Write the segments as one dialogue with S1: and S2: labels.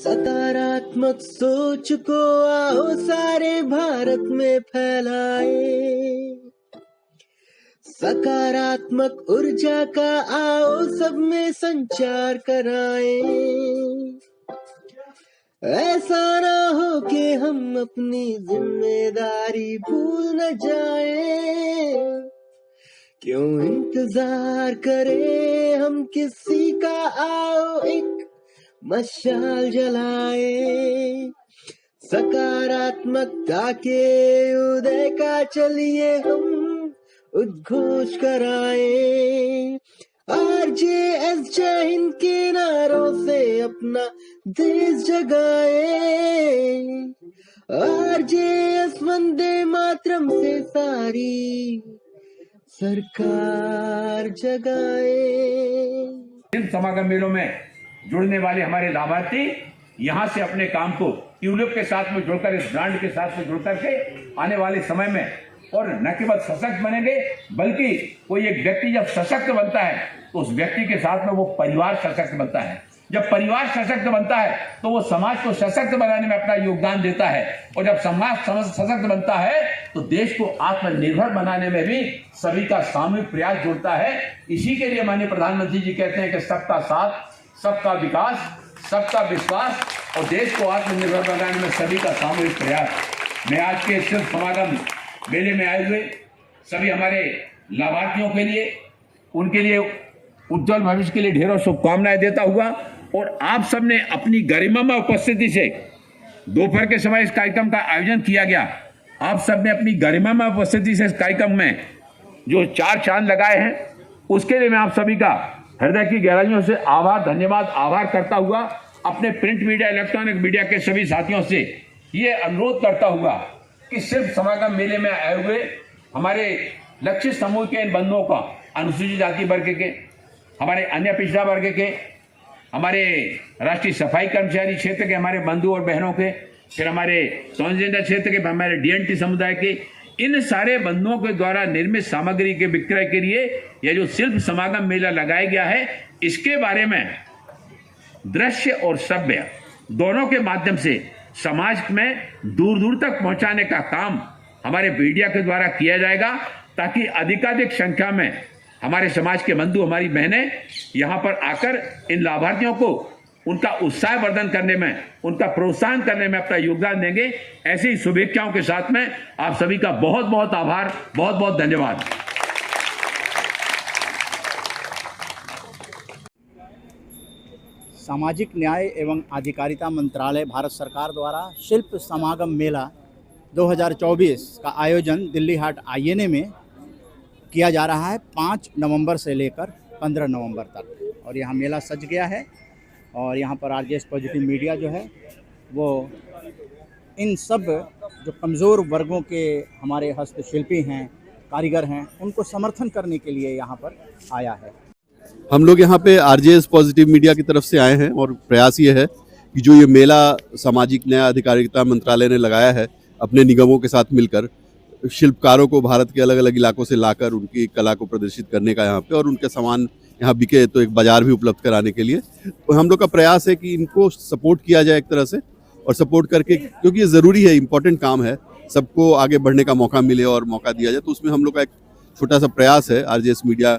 S1: सकारात्मक सोच को आओ सारे भारत में फैलाए, सकारात्मक ऊर्जा का आओ सब में संचार कराए। ऐसा ना हो कि हम अपनी जिम्मेदारी भूल न जाए, क्यों इंतजार करें हम किसी का, आओ एक मशाल जलाए। सकारात्मकता के उदय का चलिए हम उद्घोष कराए। RJS जय हिंद के नारों से अपना देश जगाए, RJS वंदे मातरम से सारी सरकार जगाए।
S2: समागम मेलों में जुड़ने वाले हमारे लाभार्थी यहाँ से अपने काम को ट्यूलिप के साथ में जुड़कर, इस ब्रांड के साथ में जुड़कर के आने वाले समय में और न केवल सशक्त बनेंगे, बल्कि कोई एक व्यक्ति जब सशक्त बनता है तो उस व्यक्ति के साथ में वो परिवार सशक्त बनता है। जब परिवार सशक्त बनता है तो वो समाज को सशक्त बनाने में अपना योगदान देता है, और जब समाज सशक्त बनता है तो देश को आत्मनिर्भर बनाने में भी सभी का सामूहिक प्रयास जुड़ता है। इसी के लिए माननीय प्रधानमंत्री जी कहते हैं कि सबका साथ, सबका विकास, सबका विश्वास और देश को आत्मनिर्भर बनाने में सभी का सामूहिक प्रयास। मैं आज के शिल्प समागम मेले में आए हुए सभी हमारे लाभार्थियों के लिए, उनके लिए उज्जवल भविष्य के लिए ढेरों शुभकामनाएं देता हुआ, और आप सब ने अपनी गरिमामय उपस्थिति से दोपहर के समय इस कार्यक्रम का आयोजन किया गया। आप सब ने अपनी गरिमामय उपस्थिति से इस कार्यक्रम में जो 4 चांद लगाए हैं, उसके लिए मैं आप सभी का हृदय की गहराइयों से आभार, धन्यवाद, आभार करता हुआ अपने प्रिंट मीडिया, इलेक्ट्रॉनिक मीडिया के सभी साथियों से ये अनुरोध करता हुआ कि सिर्फ समागम मेले में आए हुए हमारे लक्षित समूह के इन बंधुओं का, अनुसूचित जाति वर्ग के, हमारे अन्य पिछड़ा वर्ग के, हमारे राष्ट्रीय सफाई कर्मचारी क्षेत्र के हमारे बंधु और बहनों के, फिर हमारे ट्रांसजेंडर क्षेत्र के, हमारे DNT समुदाय के, इन सारे बंधुओं के द्वारा निर्मित सामग्री के विक्रय के लिए यह जो शिल्प समागम मेला लगाया गया है, इसके बारे में दृश्य और श्रव्य दोनों के माध्यम से समाज में दूर दूर तक पहुंचाने का काम हमारे मीडिया के द्वारा किया जाएगा, ताकि अधिकाधिक संख्या में हमारे समाज के बंधु, हमारी बहनें यहाँ पर आकर इन लाभार्थियों को उनका उत्साह वर्धन करने में, उनका प्रोत्साहन करने में अपना योगदान देंगे। ऐसी ही शुभेच्छाओं के साथ में आप सभी का बहुत बहुत आभार, बहुत बहुत धन्यवाद।
S3: सामाजिक न्याय एवं अधिकारिता मंत्रालय भारत सरकार द्वारा शिल्प समागम मेला 2024 का आयोजन दिल्ली हाट INA में किया जा रहा है 5 नवंबर से लेकर 15 नवंबर तक, और यहाँ मेला सज गया है। और यहाँ पर RJS पॉजिटिव मीडिया जो है वो इन सब जो कमज़ोर वर्गों के हमारे हस्तशिल्पी हैं, कारीगर हैं, उनको समर्थन करने के लिए यहाँ पर आया है।
S4: हम लोग यहाँ पे RJS पॉजिटिव मीडिया की तरफ से आए हैं, और प्रयास ये है कि जो ये मेला सामाजिक न्याय अधिकारिता मंत्रालय ने लगाया है अपने निगमों के साथ मिलकर, शिल्पकारों को भारत के अलग अलग इलाकों से लाकर उनकी कला को प्रदर्शित करने का यहाँ पे, और उनके सामान यहाँ बिके तो एक बाजार भी उपलब्ध कराने के लिए, तो हम लोग का प्रयास है कि इनको सपोर्ट किया जाए एक तरह से, और सपोर्ट करके, क्योंकि ये ज़रूरी है, इम्पोर्टेंट काम है, सबको आगे बढ़ने का मौका मिले और मौका दिया जाए, तो उसमें हम लोग का एक छोटा सा प्रयास है। RJS मीडिया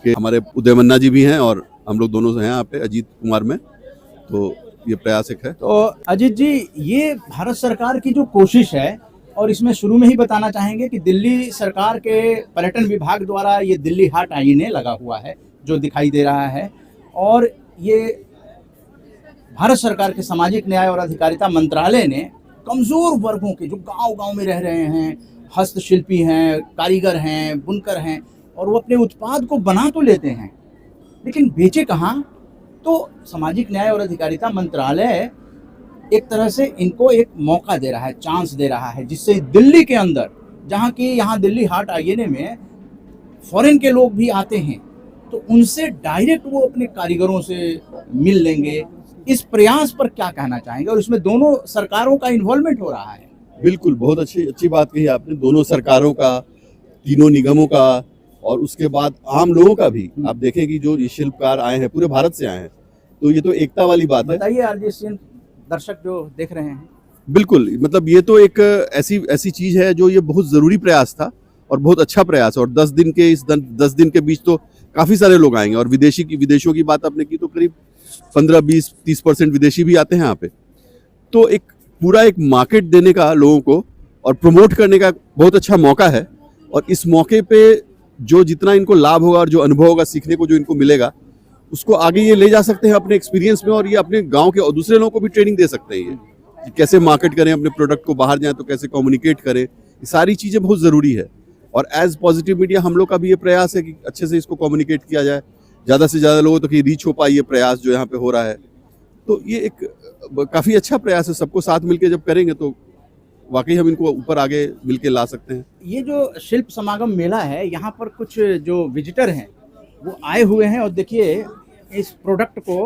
S4: के हमारे उदय मन्ना जी भी हैं और हम लोग दोनों हैं यहाँ पे अजीत कुमार में, तो ये प्रयास एक है।
S3: तो अजीत जी, ये भारत सरकार की जो कोशिश है, और इसमें शुरू में ही बताना चाहेंगे कि दिल्ली सरकार के पर्यटन विभाग द्वारा ये दिल्ली हाट INA लगा हुआ है जो दिखाई दे रहा है, और ये भारत सरकार के सामाजिक न्याय और अधिकारिता मंत्रालय ने कमज़ोर वर्गों के जो गांव-गांव में रह रहे हैं, हस्तशिल्पी हैं, कारीगर हैं, बुनकर हैं, और वो अपने उत्पाद को बना तो लेते हैं लेकिन बेचे कहाँ, तो सामाजिक न्याय और अधिकारिता मंत्रालय एक तरह से इनको एक मौका दे रहा है, चांस दे रहा है, जिससे दिल्ली के अंदर, जहाँ की यहाँ दिल्ली हाट INA में फॉरेन के लोग भी आते हैं, तो उनसे डायरेक्ट वो अपने कारीगरों से मिल लेंगे। इस प्रयास पर क्या कहना चाहेंगे, और इसमें दोनों सरकारों का इन्वॉल्वमेंट हो रहा है?
S4: बिल्कुल, बहुत अच्छी बात कही आपने, दोनों सरकारों का, तीनों निगमों का, और उसके बाद आम लोगों का भी। आप देखें कि जो ये शिल्पकार आए हैं पूरे भारत से आए हैं, तो ये तो एकता वाली बात है।
S3: बताइए RJS दर्शक जो देख रहे हैं।
S4: बिल्कुल, मतलब ये तो एक ऐसी ऐसी चीज है जो ये बहुत जरूरी प्रयास था और बहुत अच्छा प्रयास है। और 10 दिन के 10 दिन के बीच तो काफी सारे लोग आएंगे। और विदेशों की बात आपने की तो करीब 15-20-30% विदेशी भी आते हैं यहाँ पे। तो एक पूरा एक मार्केट देने का लोगों को और प्रमोट करने का बहुत अच्छा मौका है। और इस मौके पे जो जितना इनको लाभ होगा और जो अनुभव होगा, सीखने को जो इनको मिलेगा, उसको आगे ये ले जा सकते हैं अपने एक्सपीरियंस में। और ये अपने गांव के और दूसरे लोगों को भी ट्रेनिंग दे सकते हैं, ये कि कैसे मार्केट करें अपने प्रोडक्ट को, बाहर जाएं तो कैसे कम्युनिकेट करें। ये सारी चीज़ें बहुत ज़रूरी है। और एज पॉजिटिव मीडिया हम लोग का भी ये प्रयास है कि अच्छे से इसको कम्युनिकेट किया जाए, ज़्यादा से ज़्यादा लोगों तक ये रीच हो पाए, ये प्रयास जो यहाँ पे हो रहा है। तो ये एक काफ़ी अच्छा प्रयास है। सबको साथ मिलकर जब करेंगे तो वाकई हम इनको ऊपर आगे मिलके ला सकते हैं।
S3: ये जो शिल्प समागम मेला है, यहाँ पर कुछ जो विजिटर हैं वो आए हुए हैं और देखिए इस प्रोडक्ट को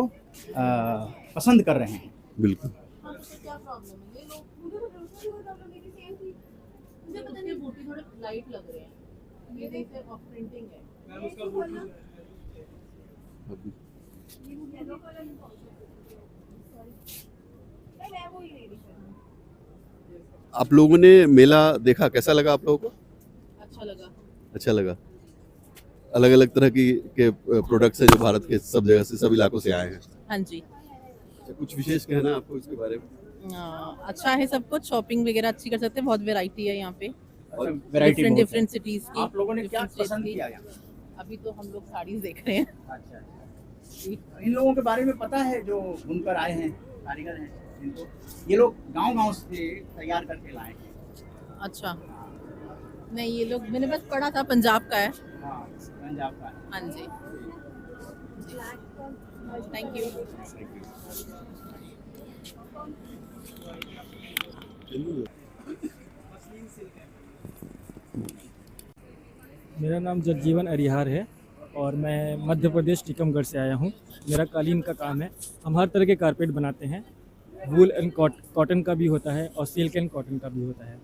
S3: पसंद कर रहे हैं।
S4: बिल्कुल।
S5: क्या प्रॉब्लम है? ये लोग मुझे प्रॉब्लम मेरी सेम थी। मुझे पता नहीं बूटी थोड़े लाइट लग रहे हैं। ये देखिए ऑफ प्रिंटिंग है। मैम उसका बोलना येलो कलर में सॉरी मैं वो ही ले रही हूं।
S4: आप लोगों ने मेला देखा, कैसा लगा आप लोगों को?
S5: अच्छा लगा।
S4: अच्छा लगा। अलग अलग तरह के प्रोडक्ट्स हैं जो भारत के सब जगह से, सब इलाकों से आए हैं।
S5: हाँ जी।
S4: कुछ विशेष कहना आपको इसके बारे में?
S5: अच्छा है सब कुछ, शॉपिंग वगैरह अच्छी कर सकते हैं, बहुत वैरायटी है यहाँ पे,
S3: वैरायटी
S5: डिफरेंट सिटीज की।
S3: आप लोगों ने क्या
S5: different states
S3: पसंद
S5: की।
S3: किया यहाँ?
S5: अभी तो हम लोग साड़ीज देख रहे हैं।
S3: अच्छा, इन लोगों के बारे में पता है जो बुनकर आए हैं, कारीगर हैं इनको? ये लोग गांव-गांव से तैयार करके लाए हैं।
S5: अच्छा, नहीं ये लोग मैंने बस पढ़ा था, पंजाब का है।
S3: हाँ, पंजाब का है।
S5: हाँ जी। Thank you.
S6: मेरा नाम जगजीवन अरिहार है और मैं मध्य प्रदेश टीकमगढ़ से आया हूँ। मेरा कालीन का काम है। हम हर तरह के कारपेट बनाते हैं। वूल एंड कॉटन का भी होता है और सिल्क एंड कॉटन का भी होता है।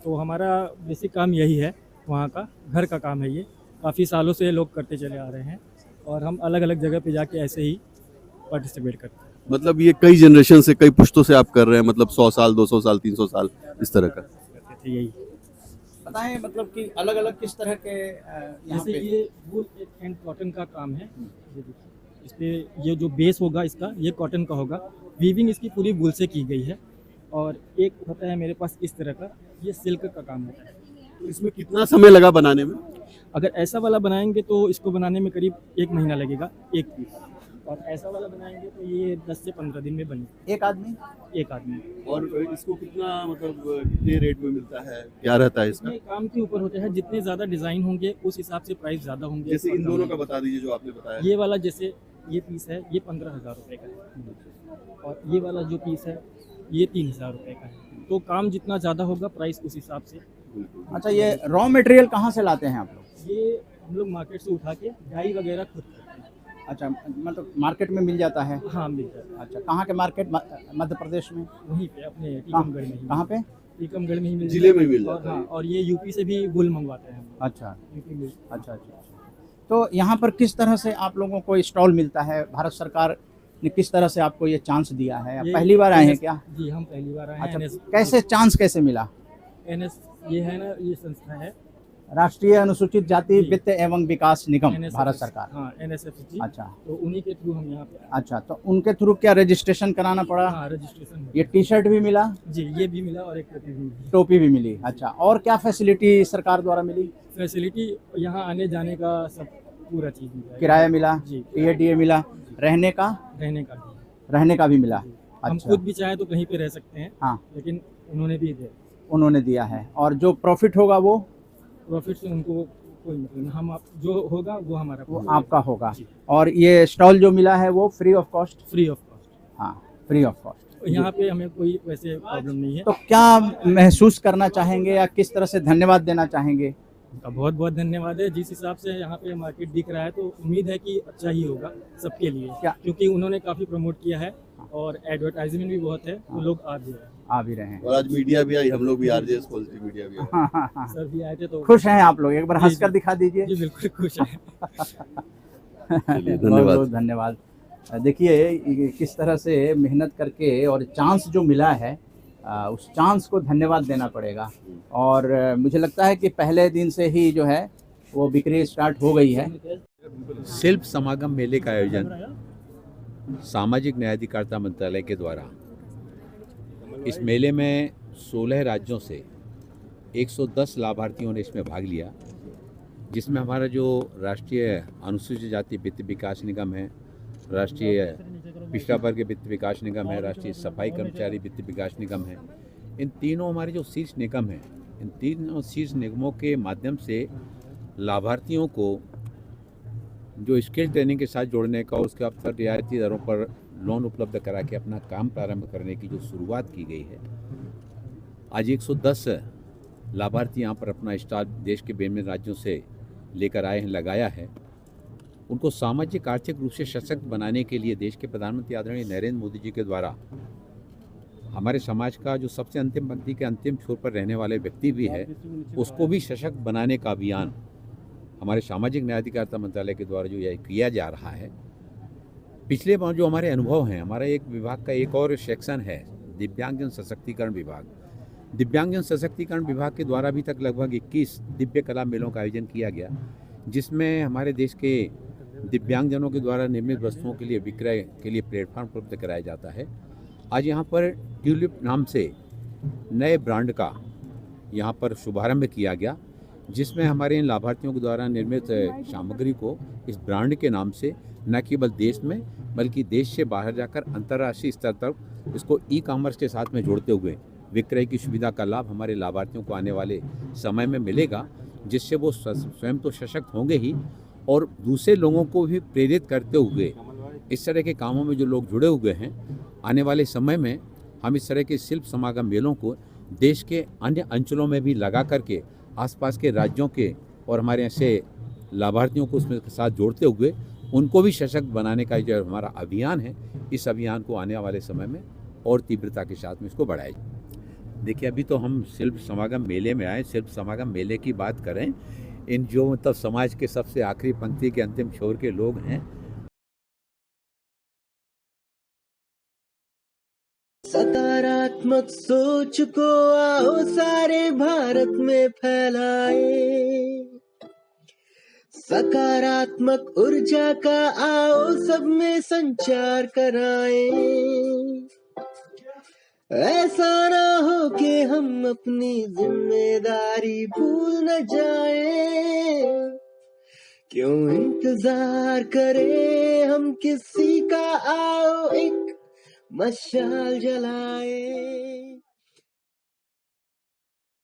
S6: तो हमारा बेसिक काम यही है, वहाँ का घर का काम है। ये काफ़ी सालों से लोग करते चले आ रहे हैं और हम अलग अलग जगह पे जाके ऐसे ही पार्टिसिपेट करते हैं।
S4: मतलब ये कई जनरेशन से, कई पुश्तों से आप कर रहे हैं, मतलब 100 साल, 200 साल, 300 साल इस तरह का?
S6: करते थे यही।
S3: बताएं मतलब कि अलग अलग किस तरह के यहाँ
S6: जैसे
S3: पे?
S6: ये वूल एंड कॉटन का काम है। ये देखिए, इस पे ये जो बेस होगा इसका, ये कॉटन का होगा। वीविंग इसकी पूरी वूल से की गई है। और एक होता है मेरे पास इस तरह का, ये सिल्क का काम होता है।
S4: तो इसमें कितना समय लगा बनाने में?
S6: अगर ऐसा वाला बनाएंगे तो इसको बनाने में करीब 1 महीना लगेगा, एक पीस। और ऐसा वाला बनाएंगे तो ये 10 से 15 दिन में बनेगा,
S3: एक आदमी?
S6: एक आदमी।
S4: और इसको कितना, मतलब कितने रेट में मिलता है, क्या रहता है इसका?
S6: ये काम के ऊपर होता है, जितने ज़्यादा डिज़ाइन होंगे उस हिसाब से प्राइस ज़्यादा होंगे।
S4: जैसे इन दोनों का बता दीजिए जो आपने बताया।
S6: ये वाला जैसे ये पीस है, ये 15,000 रुपये का है। और ये वाला जो पीस है ये 3,000 रुपये का है। तो काम जितना ज़्यादा होगा प्राइस उस हिसाब से।
S3: अच्छा, ये रॉ मटेरियल कहाँ से लाते हैं आप लोग?
S6: ये हम लोग मार्केट से उठा के डाई वगैरह खुद करते हैं।
S3: अच्छा, मतलब मार्केट में मिल जाता है?
S6: हाँ, मिल जाता
S3: अच्छा, कहाँ के मार्केट? मध्य प्रदेश में?
S6: है वहीं पे अपने टीकमगढ़ में ही।
S3: कहाँ पे?
S6: टीकमगढ़ में ही मिल
S4: जिले
S6: जाता
S4: में मिल
S6: है।
S4: जाता
S6: और
S4: है।
S6: हाँ, और ये यूपी से भी वूल मंगवाते हैं हम लोग।
S3: अच्छा
S6: यूपी में।
S3: अच्छा अच्छा। तो यहाँ पर किस तरह से आप लोगों को स्टॉल मिलता है? भारत सरकार ने किस तरह से आपको ये चांस दिया है? आप
S6: ये
S3: पहली बार आए हैं क्या?
S6: जी, हम पहली बार आए हैं।
S3: अच्छा, कैसे चांस कैसे मिला?
S6: NS ये है ना, ये संस्था है
S3: राष्ट्रीय अनुसूचित जाति
S6: जी।
S3: वित्त एवं विकास निगम,
S6: NSFC
S3: भारत सरकार।
S6: हाँ, NSFC।
S3: अच्छा
S6: तो उन्हीं के थ्रू हम यहाँ पे आए।
S3: अच्छा, तो उनके थ्रू क्या रजिस्ट्रेशन कराना पड़ा?
S6: हाँ, रजिस्ट्रेशन
S3: ये टी शर्ट भी मिला,
S6: जी, ये भी मिला और एक टोपी भी मिली।
S3: टोपी भी मिली। अच्छा, और क्या फैसिलिटी सरकार द्वारा मिली?
S6: फैसिलिटी यहाँ आने जाने का सब पूरा चीज़ मिला।
S3: किराया मिला,
S6: जी।
S3: PADA मिला, रहने का
S6: रहने का भी
S3: मिला?
S6: हम
S3: अच्छा,
S6: खुद भी चाहे तो कहीं पे रह सकते हैं।
S3: हाँ,
S6: लेकिन उन्होंने भी दिया।
S3: उन्होंने दिया है। और जो प्रॉफिट होगा वो
S6: प्रॉफिट से उनको कोई मतलब नहीं। हम आप जो होगा वो हमारा
S3: वो आपका होगा। और ये स्टॉल जो मिला है वो free of cost?
S6: Free of cost.
S3: हाँ, फ्री ऑफ कॉस्ट।
S6: यहाँ पे हमें कोई वैसे प्रॉब्लम नहीं है।
S3: तो क्या महसूस करना चाहेंगे या किस तरह से धन्यवाद देना चाहेंगे?
S6: उनका बहुत बहुत धन्यवाद है। जिस हिसाब से यहाँ पे मार्केट दिख रहा है तो उम्मीद है कि अच्छा ही होगा सबके लिए, क्योंकि उन्होंने काफ़ी प्रमोट किया है और एडवर्टाइजमेंट भी बहुत है, तो लोग आ भी रहे हैं।
S3: आ भी रहे हैं।
S4: और आज मीडिया भी आई, हम लोग भी आरजेएस पॉजिटिव मीडिया भी
S3: हाँ हाँ हाँ।
S6: सर भी आए थे तो
S3: खुश हैं आप लोग? एक बार
S6: जी,
S3: हंसकर
S6: जी।
S3: दिखा दीजिए।
S6: जी बिल्कुल खुश है।
S4: धन्यवाद।
S3: बहुत बहुत धन्यवाद। देखिए किस तरह से मेहनत करके और चांस जो मिला है उस चांस को धन्यवाद देना पड़ेगा। और मुझे लगता है कि पहले दिन से ही जो है वो बिक्री स्टार्ट हो गई है।
S7: शिल्प समागम मेले का आयोजन सामाजिक न्याय अधिकारिता मंत्रालय के द्वारा इस मेले में 16 राज्यों से 110 लाभार्थियों ने इसमें भाग लिया, जिसमें हमारा जो राष्ट्रीय अनुसूचित जाति वित्त विकास निगम है, राष्ट्रीय पिछड़ा वर्ग वित्त विकास निगम है, राष्ट्रीय सफाई कर्मचारी वित्त विकास निगम है, इन तीनों हमारे जो शीर्ष निगम हैं, इन तीनों शीर्ष निगमों के माध्यम से लाभार्थियों को जो स्किल ट्रेनिंग के साथ जोड़ने का, उसके अवसर रियायती दरों पर लोन उपलब्ध करा के अपना काम प्रारंभ करने की जो शुरुआत की गई है। आज 110 लाभार्थी यहाँ पर अपना स्टॉल देश के विभिन्न राज्यों से लेकर आए हैं, लगाया है। उनको सामाजिक आर्थिक रूप से सशक्त बनाने के लिए देश के प्रधानमंत्री आदरणीय नरेंद्र मोदी जी के द्वारा हमारे समाज का जो सबसे अंतिम पंक्ति के अंतिम छोर पर रहने वाले व्यक्ति भी है, उसको भी सशक्त बनाने का अभियान हमारे सामाजिक न्याय अधिकारिता मंत्रालय के द्वारा जो यह किया जा रहा है। पिछले बार जो हमारे अनुभव हैं, हमारा एक विभाग का एक और सेक्शन है दिव्यांगजन सशक्तिकरण विभाग। दिव्यांगजन सशक्तिकरण विभाग के द्वारा अभी तक लगभग 21 दिव्य कला मेलों का आयोजन किया गया, जिसमें हमारे देश के दिव्यांगजनों के द्वारा निर्मित वस्तुओं के लिए विक्रय के लिए प्लेटफॉर्म उपलब्ध कराया जाता है। आज यहाँ पर ट्यूलिप नाम से नए ब्रांड का यहाँ पर शुभारंभ किया गया, जिसमें हमारे इन लाभार्थियों के द्वारा निर्मित सामग्री को इस ब्रांड के नाम से न केवल देश में बल्कि देश से बाहर जाकर अंतर्राष्ट्रीय स्तर तक इसको ई-कॉमर्स के साथ में जोड़ते हुए विक्रय की सुविधा का लाभ हमारे लाभार्थियों को आने वाले समय में मिलेगा, जिससे वो स्वयं तो सशक्त होंगे ही और दूसरे लोगों को भी प्रेरित करते हुए इस तरह के कामों में जो लोग जुड़े हुए हैं, आने वाले समय में हम इस तरह के शिल्प समागम मेलों को देश के अन्य अंचलों में भी लगा करके आसपास के राज्यों के और हमारे ऐसे लाभार्थियों को उसमें साथ जोड़ते हुए उनको भी सशक्त बनाने का जो हमारा अभियान है, इस अभियान को आने वाले समय में और तीव्रता के साथ में इसको बढ़ाया जाए। देखिए, अभी तो हम शिल्प समागम मेले में आए, शिल्प समागम मेले की बात करें, इन जो मतलब समाज के सबसे आखिरी पंक्ति के अंतिम छोर के लोग हैं,
S1: सकारात्मक सोच को आओ सारे भारत में फैलाए, सकारात्मक ऊर्जा का आओ सब में संचार कराएं। ऐसा ना हो कि हम अपनी जिम्मेदारी भूल न जाएं, क्यों इंतजार करें हम किसी का, आओ एक मशाल जलाए।